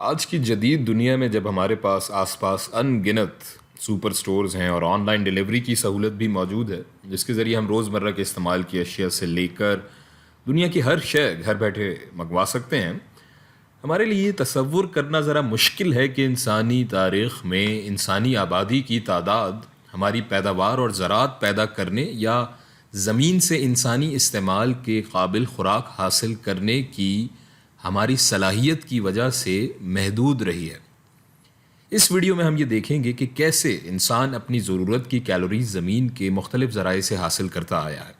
آج کی جدید دنیا میں جب ہمارے آس پاس ان گنت سپر سٹورز ہیں اور آن لائن ڈیلیوری کی سہولت بھی موجود ہے، جس کے ذریعے ہم روزمرہ کے استعمال کی اشیاء سے لے کر دنیا کی ہر شے گھر بیٹھے منگوا سکتے ہیں، ہمارے لیے یہ تصور کرنا ذرا مشکل ہے کہ انسانی تاریخ میں انسانی آبادی کی تعداد ہماری پیداوار اور زراعت پیدا کرنے یا زمین سے انسانی استعمال کے قابل خوراک حاصل کرنے کی ہماری صلاحیت کی وجہ سے محدود رہی ہے۔ اس ویڈیو میں ہم یہ دیکھیں گے کہ کیسے انسان اپنی ضرورت کی کیلوریز زمین کے مختلف ذرائع سے حاصل کرتا آیا ہے،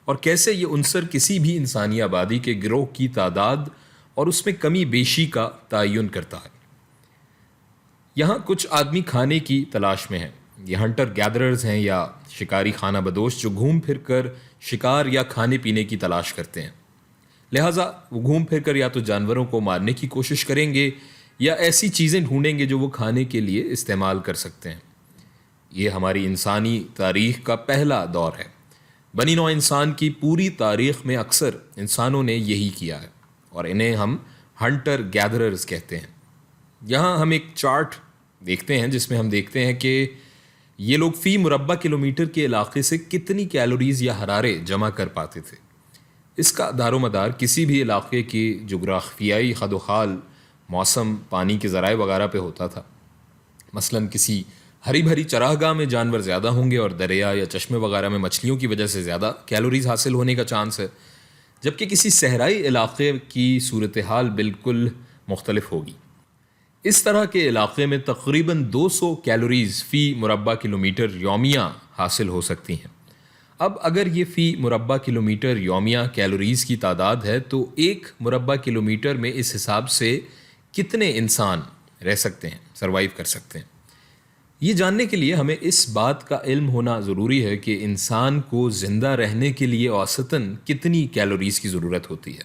اور کیسے یہ عنصر کسی بھی انسانی آبادی کے گروہ کی تعداد اور اس میں کمی بیشی کا تعین کرتا ہے۔ یہاں کچھ آدمی کھانے کی تلاش میں ہیں، یہ ہنٹر گیدررز ہیں یا شکاری خانہ بدوش جو گھوم پھر کر شکار یا کھانے پینے کی تلاش کرتے ہیں، لہٰذا وہ گھوم پھر کر یا تو جانوروں کو مارنے کی کوشش کریں گے یا ایسی چیزیں ڈھونڈیں گے جو وہ کھانے کے لیے استعمال کر سکتے ہیں۔ یہ ہماری انسانی تاریخ کا پہلا دور ہے۔ بنی نوع انسان کی پوری تاریخ میں اکثر انسانوں نے یہی کیا ہے، اور انہیں ہم ہنٹر گیدررز کہتے ہیں۔ یہاں ہم ایک چارٹ دیکھتے ہیں جس میں ہم دیکھتے ہیں کہ یہ لوگ فی مربع کلومیٹر کے علاقے سے کتنی کیلوریز یا حرارے جمع کر پاتے تھے۔ اس کا دار و مدار کسی بھی علاقے کی جغرافیائی خد و خال، موسم، پانی کے ذرائع وغیرہ پہ ہوتا تھا۔ مثلا کسی ہری بھری چراگاہ میں جانور زیادہ ہوں گے اور دریا یا چشمے وغیرہ میں مچھلیوں کی وجہ سے زیادہ کیلوریز حاصل ہونے کا چانس ہے، جبکہ کسی صحرائی علاقے کی صورتحال بالکل مختلف ہوگی۔ اس طرح کے علاقے میں تقریباً 200 کیلوریز فی مربع کلومیٹر یومیہ حاصل ہو سکتی ہیں۔ اب اگر یہ فی مربع کلومیٹر یومیہ کیلوریز کی تعداد ہے تو ایک مربع کلومیٹر میں اس حساب سے کتنے انسان رہ سکتے ہیں، سروائیو کر سکتے ہیں۔ یہ جاننے کے لیے ہمیں اس بات کا علم ہونا ضروری ہے کہ انسان کو زندہ رہنے کے لیے اوسطاً کتنی کیلوریز کی ضرورت ہوتی ہے۔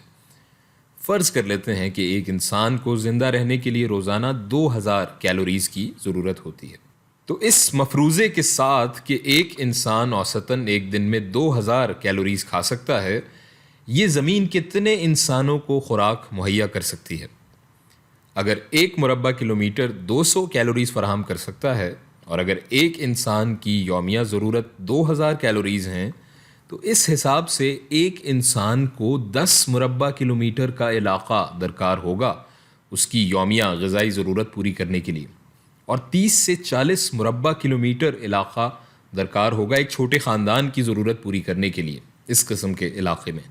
فرض کر لیتے ہیں کہ ایک انسان کو زندہ رہنے کے لیے روزانہ 2000 کیلوریز کی ضرورت ہوتی ہے، تو اس مفروضے کے ساتھ کہ ایک انسان اوسطاً ایک دن میں 2000 کیلوریز کھا سکتا ہے، یہ زمین کتنے انسانوں کو خوراک مہیا کر سکتی ہے؟ اگر ایک مربع کلومیٹر 200 کیلوریز فراہم کر سکتا ہے اور اگر ایک انسان کی یومیہ ضرورت 2000 کیلوریز ہیں، تو اس حساب سے ایک انسان کو 10 مربع کلومیٹر کا علاقہ درکار ہوگا اس کی یومیہ غذائی ضرورت پوری کرنے کے لیے، اور 30 سے 40 مربع کلومیٹر علاقہ درکار ہوگا ایک چھوٹے خاندان کی ضرورت پوری کرنے کے لیے اس قسم کے علاقے میں۔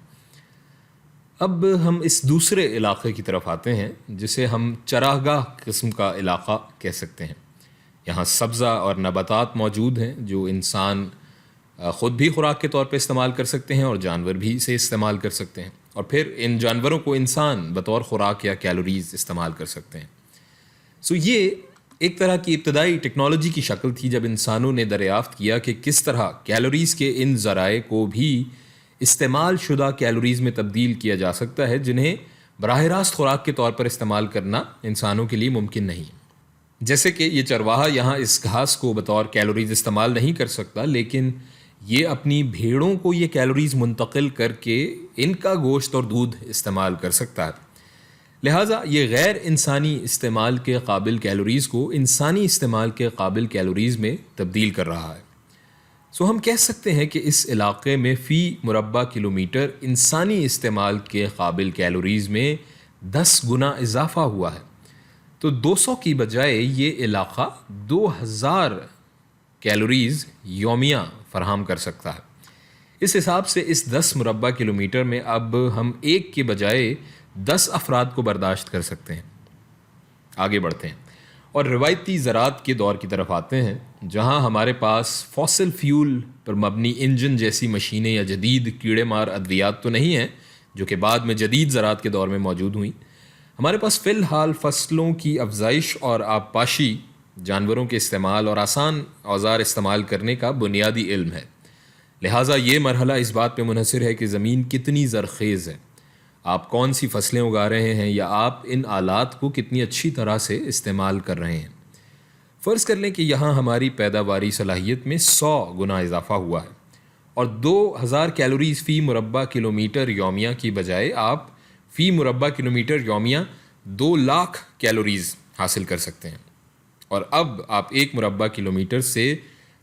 اب ہم اس دوسرے علاقے کی طرف آتے ہیں جسے ہم چراگاہ قسم کا علاقہ کہہ سکتے ہیں۔ یہاں سبزہ اور نباتات موجود ہیں جو انسان خود بھی خوراک کے طور پہ استعمال کر سکتے ہیں اور جانور بھی اسے استعمال کر سکتے ہیں، اور پھر ان جانوروں کو انسان بطور خوراک یا کیلوریز استعمال کر سکتے ہیں۔ یہ ایک طرح کی ابتدائی ٹیکنالوجی کی شکل تھی جب انسانوں نے دریافت کیا کہ کس طرح کیلوریز کے ان ذرائع کو بھی استعمال شدہ کیلوریز میں تبدیل کیا جا سکتا ہے جنہیں براہ راست خوراک کے طور پر استعمال کرنا انسانوں کے لیے ممکن نہیں۔ جیسے کہ یہ چرواہا یہاں اس گھاس کو بطور کیلوریز استعمال نہیں کر سکتا، لیکن یہ اپنی بھیڑوں کو یہ کیلوریز منتقل کر کے ان کا گوشت اور دودھ استعمال کر سکتا ہے۔ لہٰذا یہ غیر انسانی استعمال کے قابل کیلوریز کو انسانی استعمال کے قابل کیلوریز میں تبدیل کر رہا ہے۔ ہم کہہ سکتے ہیں کہ اس علاقے میں فی مربع کلومیٹر انسانی استعمال کے قابل کیلوریز میں 10 گنا اضافہ ہوا ہے، تو 200 کی بجائے یہ علاقہ 2000 کیلوریز یومیہ فراہم کر سکتا ہے۔ اس حساب سے اس 10 مربع کلومیٹر میں اب ہم ایک کے بجائے 10 افراد کو برداشت کر سکتے ہیں۔ آگے بڑھتے ہیں اور روایتی زراعت کے دور کی طرف آتے ہیں، جہاں ہمارے پاس فوسل فیول پر مبنی انجن جیسی مشینیں یا جدید کیڑے مار ادویات تو نہیں ہیں جو کہ بعد میں جدید زراعت کے دور میں موجود ہوئیں۔ ہمارے پاس فی الحال فصلوں کی افزائش اور آبپاشی، جانوروں کے استعمال اور آسان اوزار استعمال کرنے کا بنیادی علم ہے۔ لہٰذا یہ مرحلہ اس بات پہ منحصر ہے کہ زمین کتنی زرخیز ہے، آپ کون سی فصلیں اگا رہے ہیں، یا آپ ان آلات کو کتنی اچھی طرح سے استعمال کر رہے ہیں۔ فرض کر لیں کہ یہاں ہماری پیداواری صلاحیت میں 100 گنا اضافہ ہوا ہے اور 2000 کیلوریز فی مربع کلومیٹر یومیہ کی بجائے آپ فی مربع کلومیٹر یومیہ 2 لاکھ کیلوریز حاصل کر سکتے ہیں، اور اب آپ 1 مربع کلومیٹر سے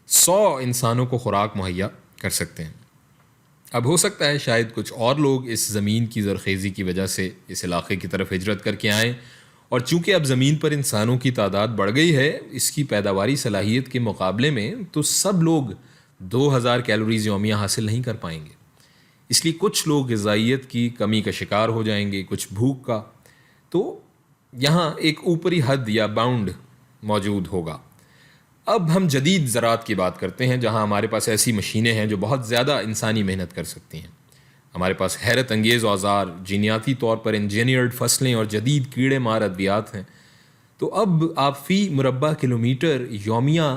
100 انسانوں کو خوراک مہیا کر سکتے ہیں۔ اب ہو سکتا ہے شاید کچھ اور لوگ اس زمین کی زرخیزی کی وجہ سے اس علاقے کی طرف ہجرت کر کے آئیں، اور چونکہ اب زمین پر انسانوں کی تعداد بڑھ گئی ہے اس کی پیداواری صلاحیت کے مقابلے میں، تو سب لوگ 2000 کیلوریز یومیہ حاصل نہیں کر پائیں گے۔ اس لیے کچھ لوگ غذائیت کی کمی کا شکار ہو جائیں گے، کچھ بھوک کا۔ تو یہاں ایک اوپری حد یا باؤنڈ موجود ہوگا۔ اب ہم جدید زراعت کی بات کرتے ہیں، جہاں ہمارے پاس ایسی مشینیں ہیں جو بہت زیادہ انسانی محنت کر سکتی ہیں۔ ہمارے پاس حیرت انگیز اوزار، جینیاتی طور پر انجینئرڈ فصلیں اور جدید کیڑے مار ادویات ہیں۔ تو اب آپ فی مربع کلومیٹر یومیہ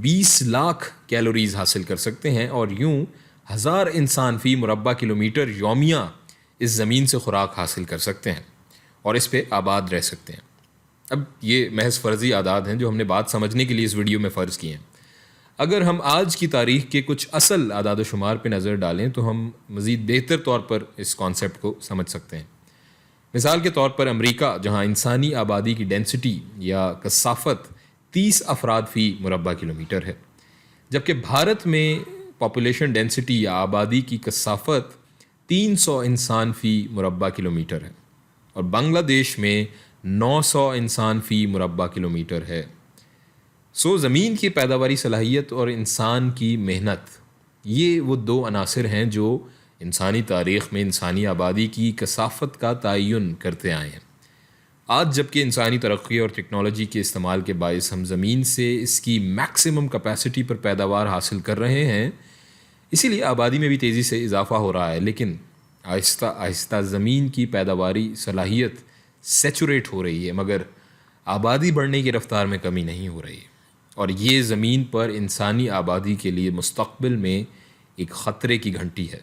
20 لاکھ کیلوریز حاصل کر سکتے ہیں، اور یوں 1000 انسان فی مربع کلومیٹر یومیہ اس زمین سے خوراک حاصل کر سکتے ہیں اور اس پہ آباد رہ سکتے ہیں۔ اب یہ محض فرضی اعداد ہیں جو ہم نے بات سمجھنے کے لیے اس ویڈیو میں فرض کیے ہیں۔ اگر ہم آج کی تاریخ کے کچھ اصل اعداد و شمار پہ نظر ڈالیں تو ہم مزید بہتر طور پر اس کانسیپٹ کو سمجھ سکتے ہیں۔ مثال کے طور پر امریکہ، جہاں انسانی آبادی کی ڈینسٹی یا کثافت 30 افراد فی مربع کلومیٹر ہے، جبکہ بھارت میں پاپولیشن ڈینسٹی یا آبادی کی کثافت 300 انسان فی مربع کلومیٹر ہے، اور بنگلہ دیش میں 900 انسان فی مربع کلومیٹر ہے۔ زمین کی پیداواری صلاحیت اور انسان کی محنت، یہ وہ 2 عناصر ہیں جو انسانی تاریخ میں انسانی آبادی کی کثافت کا تعین کرتے آئے ہیں۔ آج جبکہ انسانی ترقی اور ٹیکنالوجی کے استعمال کے باعث ہم زمین سے اس کی میکسیمم کیپیسٹی پر پیداوار حاصل کر رہے ہیں، اسی لیے آبادی میں بھی تیزی سے اضافہ ہو رہا ہے، لیکن آہستہ آہستہ زمین کی پیداواری صلاحیت سیچوریٹ ہو رہی ہے، مگر آبادی بڑھنے کی رفتار میں کمی نہیں ہو رہی، اور یہ زمین پر انسانی آبادی کے لیے مستقبل میں ایک خطرے کی گھنٹی ہے۔